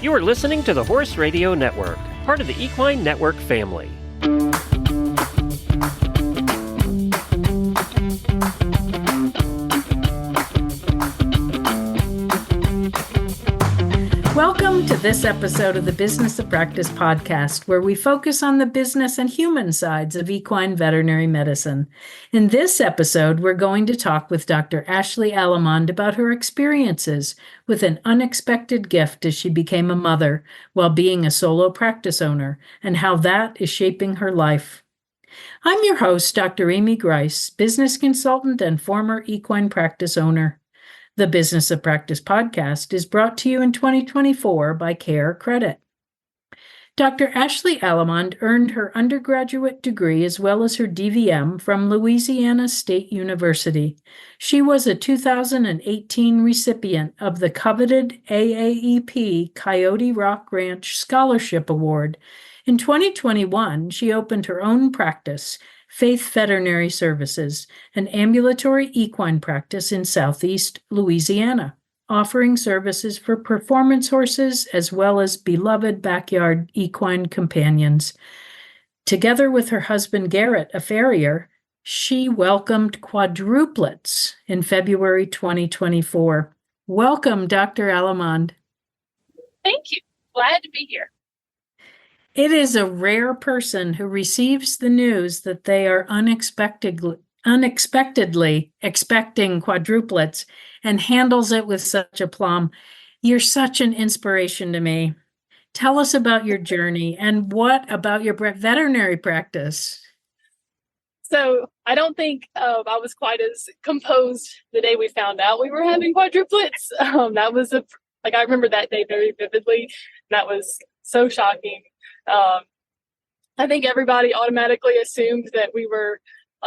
You are listening to the Horse Radio Network, part of the Equine Network family. Welcome to this episode of the Business of Practice podcast, where we focus on the business and human sides of equine veterinary medicine. In this episode, we're going to talk with Dr. Ashley Allemand about her experiences with an unexpected gift as she became a mother while being a solo practice owner, and how that is shaping her life. I'm your host, Dr. Amy Grice, business consultant and former equine practice owner. The Business of Practice podcast is brought to you in 2024 by CareCredit. Dr. Ashley Allemand earned her undergraduate degree as well as her DVM from Louisiana State University. She was a 2018 recipient of the coveted AAEP Coyote Rock Ranch Scholarship Award. In 2021, she opened her own practice, Faith Veterinary Services, an ambulatory equine practice in Southeast Louisiana, offering services for performance horses as well as beloved backyard equine companions. Together with her husband Garrett, a farrier, she welcomed quadruplets in February 2024. Welcome, Dr. Allemand. Thank you. Glad to be here. It is a rare person who receives the news that they are unexpectedly expecting quadruplets and handles it with such aplomb. You're such an inspiration to me. Tell us about your journey and what about your veterinary practice? So I don't think I was quite as composed the day we found out we were having quadruplets. That was I remember that day very vividly. That was so shocking. I think everybody automatically assumed that we were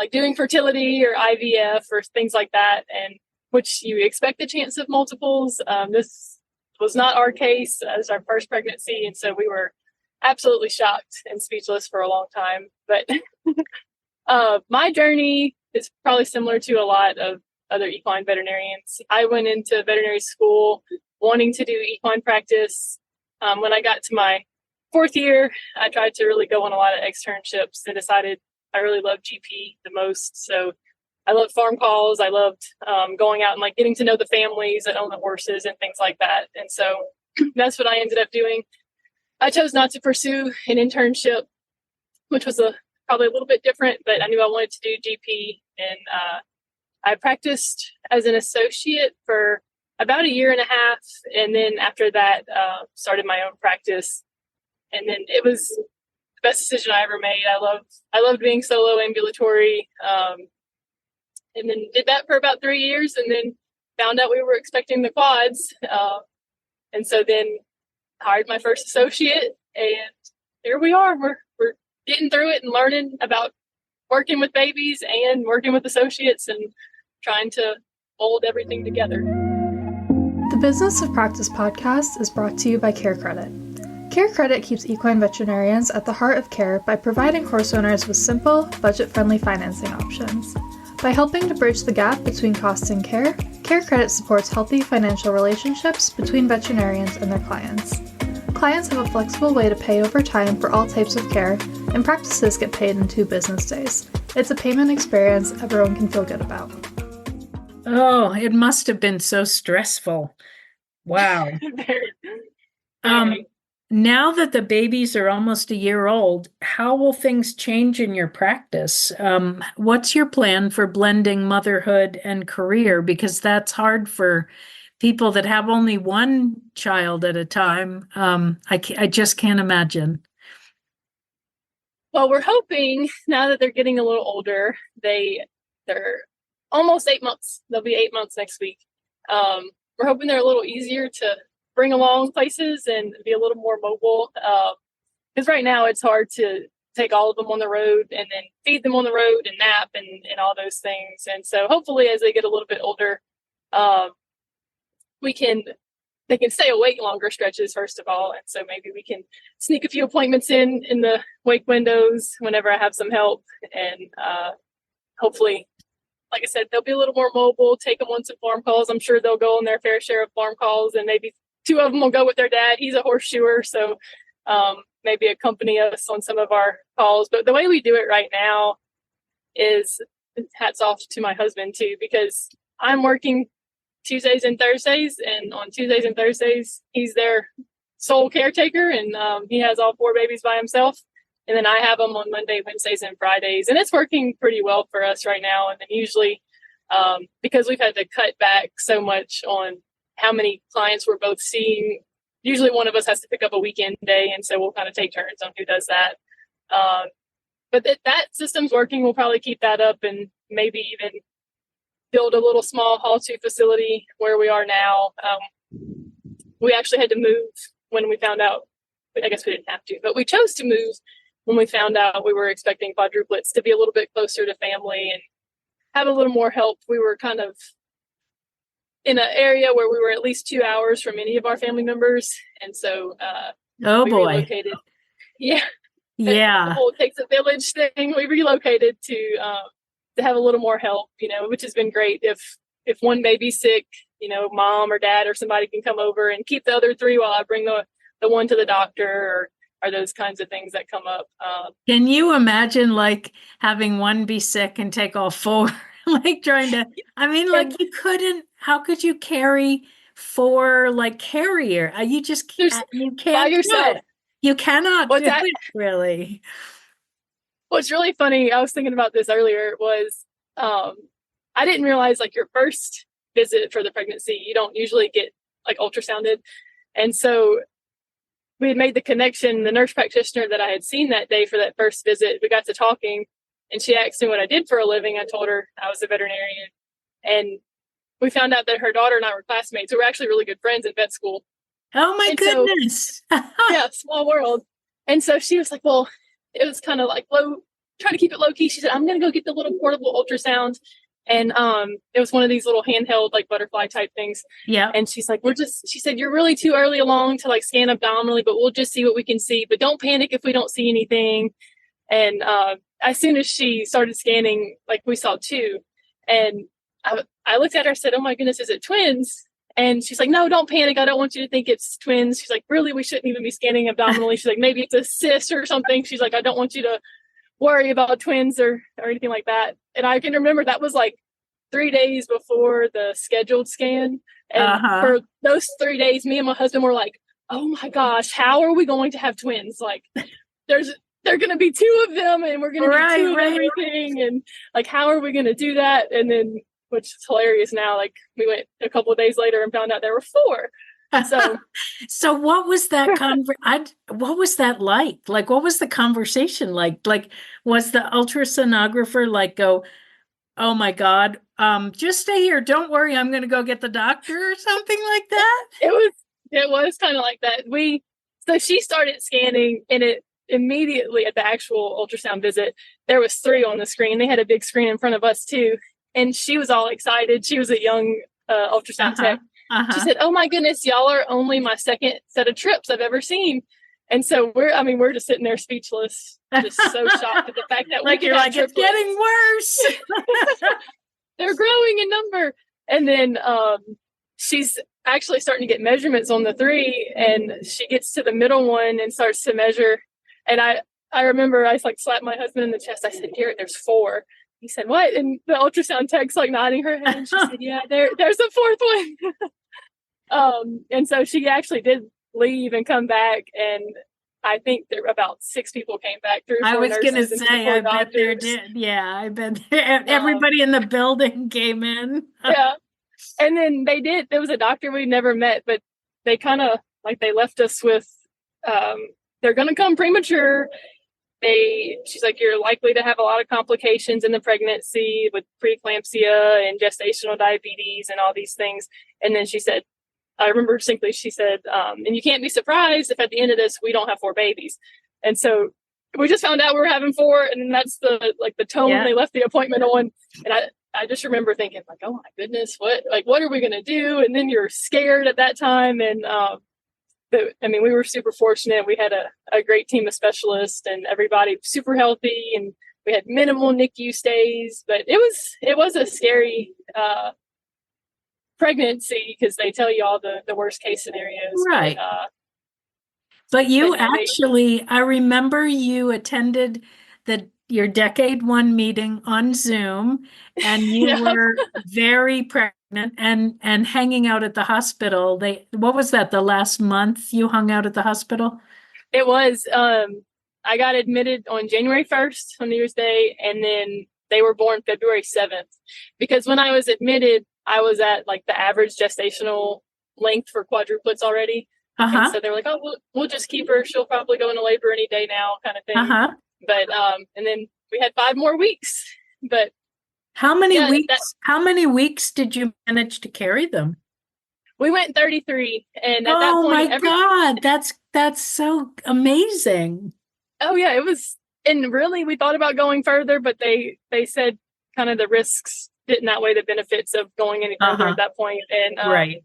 doing fertility or IVF or things like that, and which you expect the chance of multiples. This was not our case as our first pregnancy, and so we were absolutely shocked and speechless for a long time. But my journey is probably similar to a lot of other equine veterinarians. I went into veterinary school wanting to do equine practice. When I got to my fourth year, I tried to really go on a lot of externships and decided I really loved GP the most. So I loved farm calls. I loved going out and getting to know the families that own the horses and things like that. And so that's what I ended up doing. I chose not to pursue an internship, which was probably a little bit different, but I knew I wanted to do GP. And I practiced as an associate for about a year and a half. And then after that, started my own practice. And then it was the best decision I ever made. I loved being solo ambulatory. And then did that for about 3 years and then found out we were expecting the quads. And so then hired my first associate, and here we are. We're getting through it and learning about working with babies and working with associates and trying to hold everything together. The Business of Practice podcast is brought to you by CareCredit. CareCredit keeps equine veterinarians at the heart of care by providing horse owners with simple, budget-friendly financing options. By helping to bridge the gap between cost and care, CareCredit supports healthy financial relationships between veterinarians and their clients. Clients have a flexible way to pay over time for all types of care, and practices get paid in 2 business days. It's a payment experience everyone can feel good about. Oh, it must have been so stressful. Wow. Now that the babies are almost a year old, how will things change in your practice? What's your plan for blending motherhood and career? Because that's hard for people that have only one child at a time. I just can't imagine. Well, we're hoping now that they're getting a little older, they're almost 8 months. They'll be 8 months next week. We're hoping they're a little easier to bring along places and be a little more mobile. Because right now it's hard to take all of them on the road and then feed them on the road and nap and all those things. And so hopefully as they get a little bit older, they can stay awake longer stretches, first of all. And so maybe we can sneak a few appointments in the wake windows whenever I have some help. And hopefully, like I said, they'll be a little more mobile, take them on some farm calls. I'm sure they'll go on their fair share of farm calls and maybe two of them will go with their dad. He's a horseshoer, so maybe accompany us on some of our calls. But the way we do it right now is, hats off to my husband too, because I'm working Tuesdays and Thursdays, and on Tuesdays and Thursdays, he's their sole caretaker, and he has all 4 babies by himself. And then I have them on Monday, Wednesdays, and Fridays. And it's working pretty well for us right now. And then usually, because we've had to cut back so much on how many clients we're both seeing, usually one of us has to pick up a weekend day. And so we'll kind of take turns on who does that. But that system's working. We'll probably keep that up and maybe even build a little small Hall 2 facility where we are now. We actually had to move when we found out. I guess we didn't have to, but we chose to move when we found out we were expecting quadruplets, to be a little bit closer to family and have a little more help. We were kind of in an area where we were at least 2 hours from any of our family members. And so we relocated. Yeah. The whole takes a village thing. We relocated to have a little more help, which has been great. If one baby's sick, mom or dad or somebody can come over and keep the other 3 while I bring the one to the doctor, or those kinds of things that come up. Can you imagine like having one be sick and take all 4? Like trying to, you couldn't, how could you carry 4 like carrier? You just can't, you can't by yourself. You cannot do it, really. What's really funny, I was thinking about this earlier, was I didn't realize like your first visit for the pregnancy, you don't usually get like ultrasounded. And so we had made the connection. The nurse practitioner that I had seen that day for that first visit, we got to talking, and she asked me what I did for a living. I told her I was a veterinarian, and we found out that her daughter and I were classmates. We were actually really good friends in vet school. Oh my goodness. So, yeah, small world. And so she was like, well, it was kind of like trying to keep it low key. She said, I'm going to go get the little portable ultrasound. And it was one of these little handheld, like butterfly type things. Yeah. And she's like, she said, you're really too early along to like scan abdominally, but we'll just see what we can see. But don't panic if we don't see anything. And as soon as she started scanning, like we saw 2. And I looked at her and said, oh my goodness, is it twins? And she's like, no, don't panic. I don't want you to think it's twins. She's like, really, we shouldn't even be scanning abdominally. She's like, maybe it's a cyst or something. She's like, I don't want you to worry about twins or anything like that. And I can remember that was like 3 days before the scheduled scan. And for those 3 days, me and my husband were like, oh my gosh, how are we going to have twins? Like they're going to be 2 of them, and we're going to be 2 of everything. And like, how are we going to do that? And then, which is hilarious now, like we went a couple of days later and found out there were 4. So what was that what was that like? Like, what was the conversation like? Like, was the ultrasonographer like go, oh my God, just stay here. Don't worry. I'm going to go get the doctor or something like that. It was kind of like that. So she started scanning, and it immediately at the actual ultrasound visit, there was 3 on the screen. They had a big screen in front of us too. And she was all excited. She was a young ultrasound tech. She said, oh my goodness, y'all are only my 2nd set of trips I've ever seen. And so we're just sitting there speechless, just so shocked at the fact that like you're like, triplets. It's getting worse. They're growing in number. And then she's actually starting to get measurements on the 3, and she gets to the middle one and starts to measure. And I remember I like slapped my husband in the chest. I said, Garrett, there's 4. He said, what? And the ultrasound tech's like nodding her head. And she said, yeah, there's a 4th one. And so she actually did leave and come back. And I think there were about 6 people came back through. I was going to say, I bet there did. Yeah, I bet everybody in the building came in. Yeah. And then there was a doctor we never met, but they kind of like, they left us with, they're going to come premature. She's like, you're likely to have a lot of complications in the pregnancy with preeclampsia and gestational diabetes and all these things. And then she said, I remember distinctly, she said, and you can't be surprised if at the end of this, we don't have 4 babies. And so we just found out we were having 4. And that's the tone they left the appointment on. And I just remember thinking like, oh my goodness, what are we going to do? And then you're scared at that time. And, we were super fortunate. We had a great team of specialists, and everybody super healthy, and we had minimal NICU stays, but it was a scary pregnancy because they tell you all the worst case scenarios. Right. But you actually, I remember you attended your Decade One meeting on Zoom, and you were very pregnant and hanging out at the hospital. What was that, the last month you hung out at the hospital? It was. I got admitted on January 1st on New Year's Day, and then they were born February 7th. Because when I was admitted, I was at like the average gestational length for quadruplets already. And so they were like, oh, we'll just keep her. She'll probably go into labor any day now, kind of thing. But and then we had 5 more weeks. But how many weeks? How many weeks did you manage to carry them? We went 33, and at that point, my God, that's so amazing. Oh yeah, it was. And really, we thought about going further, but they said kind of the risks didn't outweigh the benefits of going any further at that point. And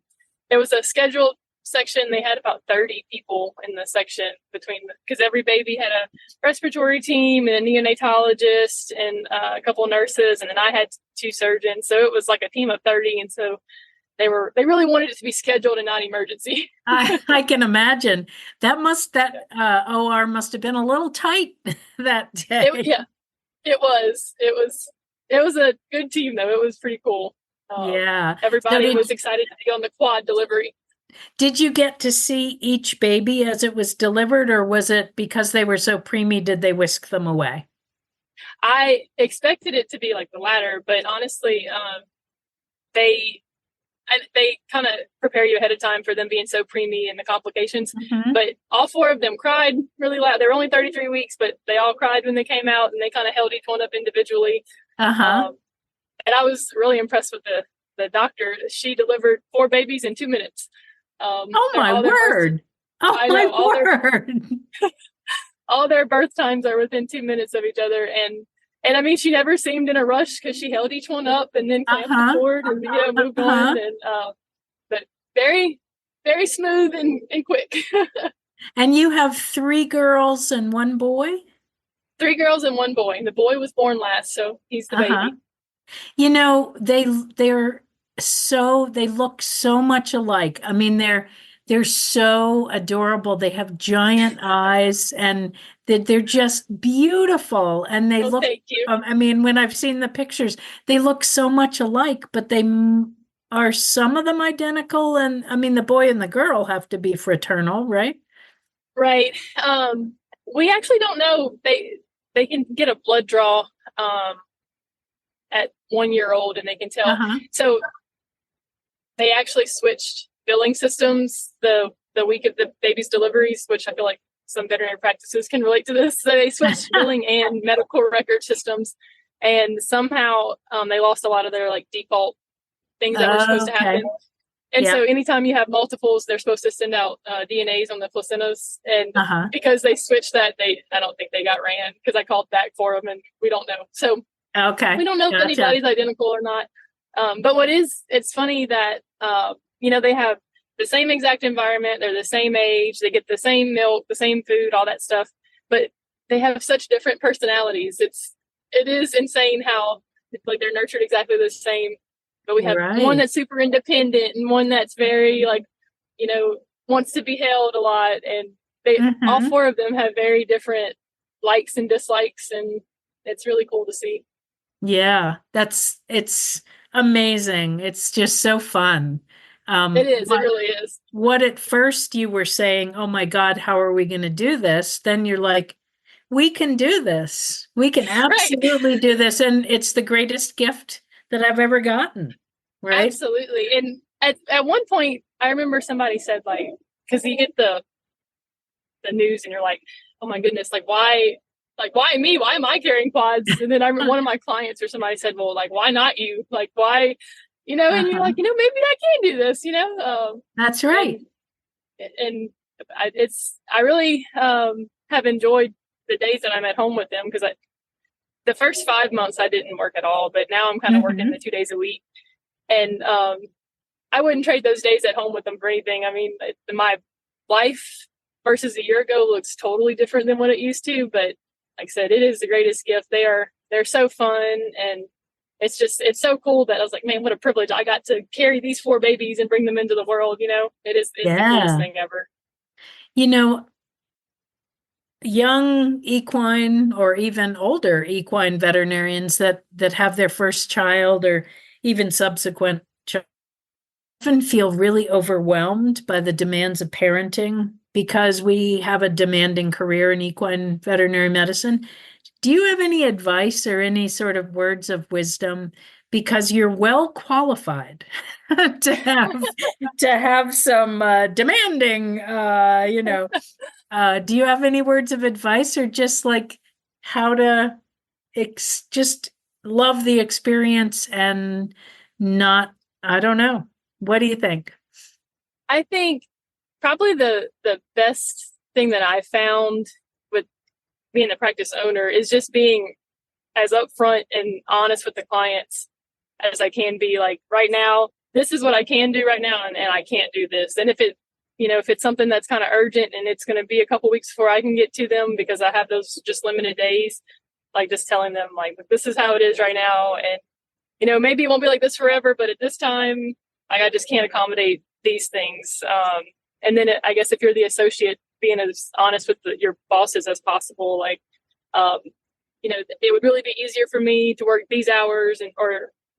it was a scheduled section. They had about 30 people in the section because every baby had a respiratory team and a neonatologist and a couple nurses, and then I had 2 surgeons. So it was like a team of 30, and so they really wanted it to be scheduled and not emergency. I can imagine that OR must have been a little tight that day. It was a good team though. It was pretty cool. Everybody was excited to be on the quad delivery. Did you get to see each baby as it was delivered, or was it because they were so preemie, did they whisk them away? I expected it to be like the latter, but honestly, they kind of prepare you ahead of time for them being so preemie and the complications. But all 4 of them cried really loud. They were only 33 weeks, but they all cried when they came out, and they kind of held each one up individually. And I was really impressed with the doctor. She delivered 4 babies in 2 minutes. Oh my word! All their birth times are within 2 minutes of each other, and I mean, she never seemed in a rush because she held each one up and then clamped the cord and moved on. And but very, very smooth and quick. And you have 3 girls and 1 boy? 3 girls and 1 boy. The boy was born last, so he's the baby. You know, they look so much alike. I mean, they're so adorable. They have giant eyes, and they're just beautiful. And they look, thank you. I mean, when I've seen the pictures, they look so much alike, but are some of them identical? And I mean, the boy and the girl have to be fraternal, right? Right. We actually don't know. They can get a blood draw at 1 year old, and they can tell. So they actually switched billing systems the week of the baby's deliveries, which I feel like some veterinary practices can relate to this. So they switched billing and medical record systems, and somehow they lost a lot of their like default things that were supposed to happen. And so anytime you have multiples, they're supposed to send out DNAs on the placentas. And because they switched that, I don't think they got ran, because I called back for them and we don't know. So we don't know if anybody's identical or not. But it's funny that, they have the same exact environment. They're the same age. They get the same milk, the same food, all that stuff. But they have such different personalities. It is insane how like they're nurtured exactly the same. But we have one that's super independent and one that's very wants to be held a lot. And they all 4 of them have very different likes and dislikes. And it's really cool to see. Yeah, it's amazing. It's just so fun. It is. It really is. What at first you were saying, oh my God, how are we going to do this? Then you're like, we can do this. We can absolutely do this. And it's the greatest gift that I've ever gotten. Right? Absolutely. And at one point, I remember somebody said, like, because you get the news and you're like, oh my goodness, like, why me? Why am I carrying quads? And then I remember one of my clients or somebody said, well, like, why not you? Like, why, and you're like, maybe I can do this, That's right. And I really have enjoyed the days that I'm at home with them, because the first 5 months I didn't work at all, but now I'm kind of working the 2 days a week. And I wouldn't trade those days at home with them for anything. I mean, my life versus a year ago looks totally different than what it used to, but like I said, it is the greatest gift. They're so fun, and it's so cool that I was like, man, what a privilege. I got to carry these 4 babies and bring them into the world. It's the coolest thing ever. Young equine or even older equine veterinarians that have their first child or even subsequent child often feel really overwhelmed by the demands of parenting because we have a demanding career in equine veterinary medicine. Do you have any advice or any sort of words of wisdom? Because you're well qualified to have some demanding, do you have any words of advice or just like how to just love the experience and not, I don't know. What do you think? I think probably the best thing that I found with being the practice owner is just being as upfront and honest with the clients as I can be. Like, right now, this is what I can do right now, and I can't do this. And if it's something that's kind of urgent and it's going to be a couple weeks before I can get to them because I have those just limited days, like just telling them like, this is how it is right now. And, maybe it won't be like this forever, but at this time, I just can't accommodate these things. And then I guess if you're the associate, being as honest with your bosses as possible, like, it would really be easier for me to work these hours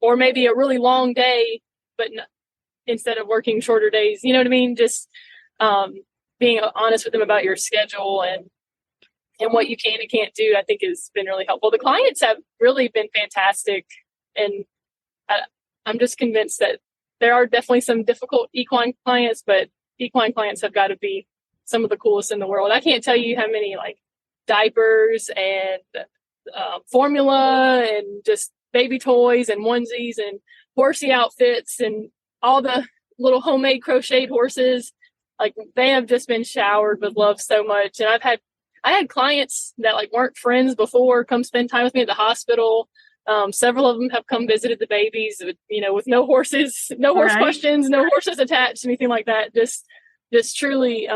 or maybe a really long day, but instead of working shorter days, you know what I mean? Just being honest with them about your schedule and what you can and can't do, I think has been really helpful. The clients have really been fantastic. And I'm just convinced that there are definitely some difficult equine clients, but equine clients have got to be some of the coolest in the world. I can't tell you how many like diapers and formula and just baby toys and onesies and horsey outfits and all the little homemade crocheted horses. Like, they have just been showered with love so much. And I had clients that like weren't friends before come spend time with me at the hospital. Several of them have come visited the babies with no horses, no horse questions, no horses attached, anything like that. Just truly,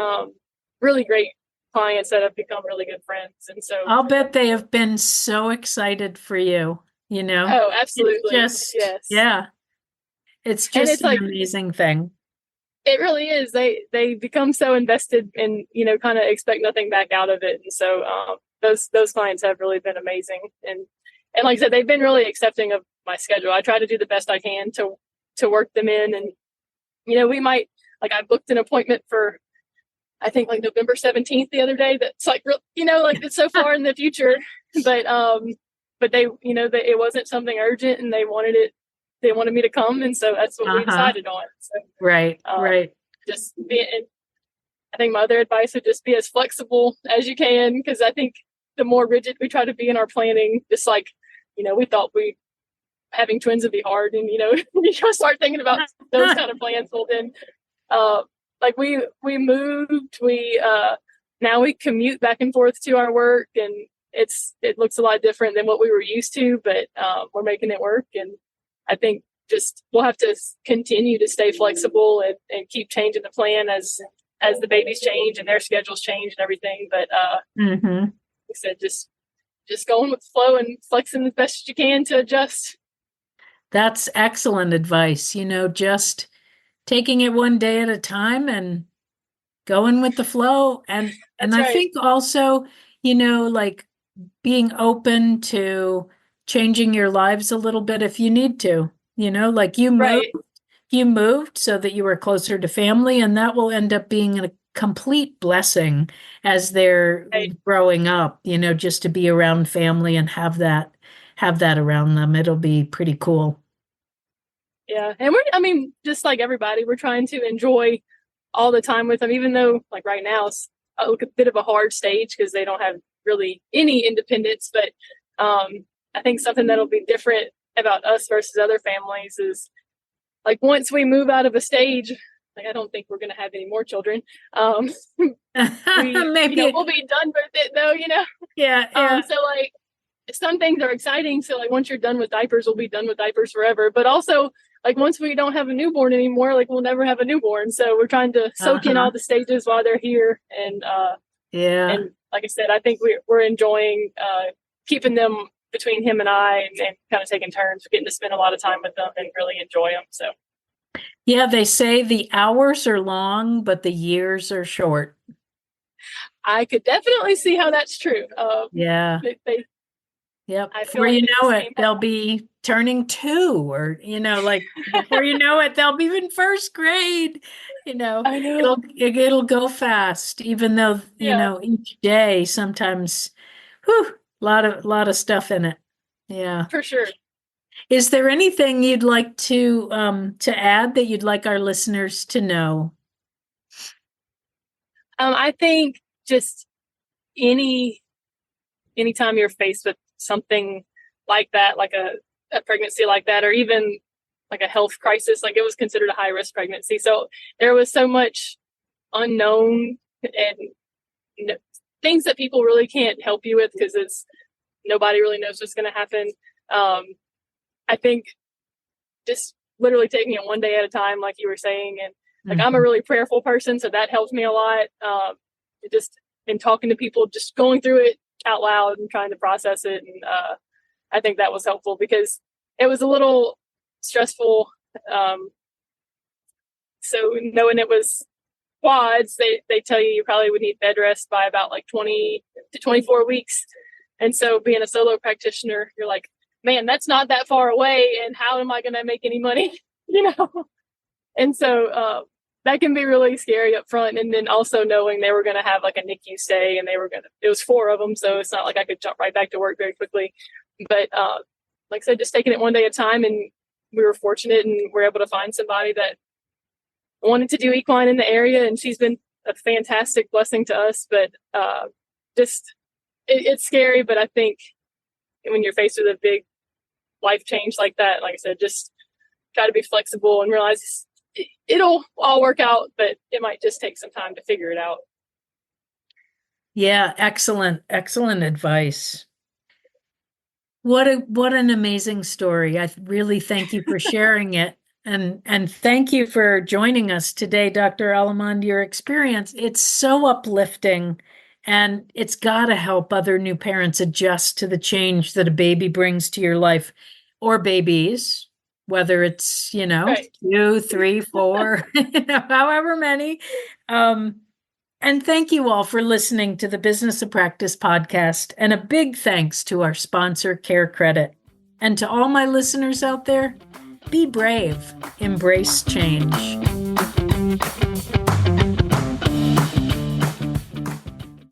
really great clients that have become really good friends. And so I'll bet they have been so excited for you, Oh, absolutely. Yes. It's just an amazing thing. It really is. They become so invested and, kind of expect nothing back out of it. And so those clients have really been amazing. And like I said, they've been really accepting of my schedule. I try to do the best I can to work them in. And, we might, like, I booked an appointment for, I think like November 17th the other day. That's like, like it's so far in the future, but they, it wasn't something urgent and they wanted me to come. And so that's what we decided on. So, right. Just I think my other advice would just be as flexible as you can. Because I think the more rigid we try to be in our planning, just like, we thought having twins would be hard. And, you start thinking about those kind of plans. Well, then, like we moved, now we commute back and forth to our work, and it looks a lot different than what we were used to, but we're making it work. And I think just we'll have to continue to stay flexible and keep changing the plan as the babies change and their schedules change and everything. But like I said, just going with the flow and flexing as best you can to adjust. That's excellent advice. Just taking it one day at a time and going with the flow. And I think also, like being open to changing your lives a little bit if you need to, like you moved so that you were closer to family, and that will end up being a complete blessing as they're growing up, just to be around family and have that around them. It'll be pretty cool. Yeah. And just like everybody, we're trying to enjoy all the time with them, even though like right now it's a bit of a hard stage because they don't have really any independence. But I think something that'll be different about us versus other families is like once we move out of a stage, like I don't think we're going to have any more children. Maybe we'll be done with it though, Yeah. So like some things are exciting. So like once you're done with diapers, we'll be done with diapers forever. But also like once we don't have a newborn anymore, like we'll never have a newborn. So we're trying to soak in all the stages while they're here. And and like I said, I think we're enjoying keeping them between him and I, and kind of taking turns getting to spend a lot of time with them and really enjoy them. So Yeah, they say the hours are long, but the years are short. I could definitely see how that's true. Yeah. Yep. I feel Before like you they know just it, came they'll back. be turning 2, or, like before you know it, they'll be in first grade. I know. It'll go fast, even though, Yeah, each day sometimes, whew, lot of stuff in it. Yeah. for sure. Is there anything you'd like to add that you'd like our listeners to know? I think just anytime you're faced with something like that, like a pregnancy like that, or even like a health crisis, like it was considered a high risk pregnancy. So there was so much unknown and things that people really can't help you with because nobody really knows what's going to happen. I think just literally taking it one day at a time, like you were saying, and like I'm a really prayerful person, so that helps me a lot. Just in talking to people, just going through it out loud and trying to process it, and I think that was helpful because it was a little stressful. So knowing it was quads, they tell you probably would need bed rest by about like 20 to 24 weeks. And so being a solo practitioner, you're like, man, that's not that far away. And how am I going to make any money? And so that can be really scary up front. And then also knowing they were going to have like a NICU stay and it was 4 of them. So it's not like I could jump right back to work very quickly. But like I said, just taking it one day at a time. And we were fortunate and we're able to find somebody that wanted to do equine in the area. And she's been a fantastic blessing to us. But it's scary. But I think when you're faced with a big life change like that, like I said, just try to be flexible and realize it'll all work out, but it might just take some time to figure it out. Yeah, excellent advice. What an amazing story. I really thank you for sharing it. And thank you for joining us today, Dr. Allemand. Your experience, it's so uplifting, and it's got to help other new parents adjust to the change that a baby brings to your life, or babies, whether it's, Right. 2, 3, 4, however many. And thank you all for listening to the Business of Practice podcast. And a big thanks to our sponsor, CareCredit. And to all my listeners out there, be brave, embrace change.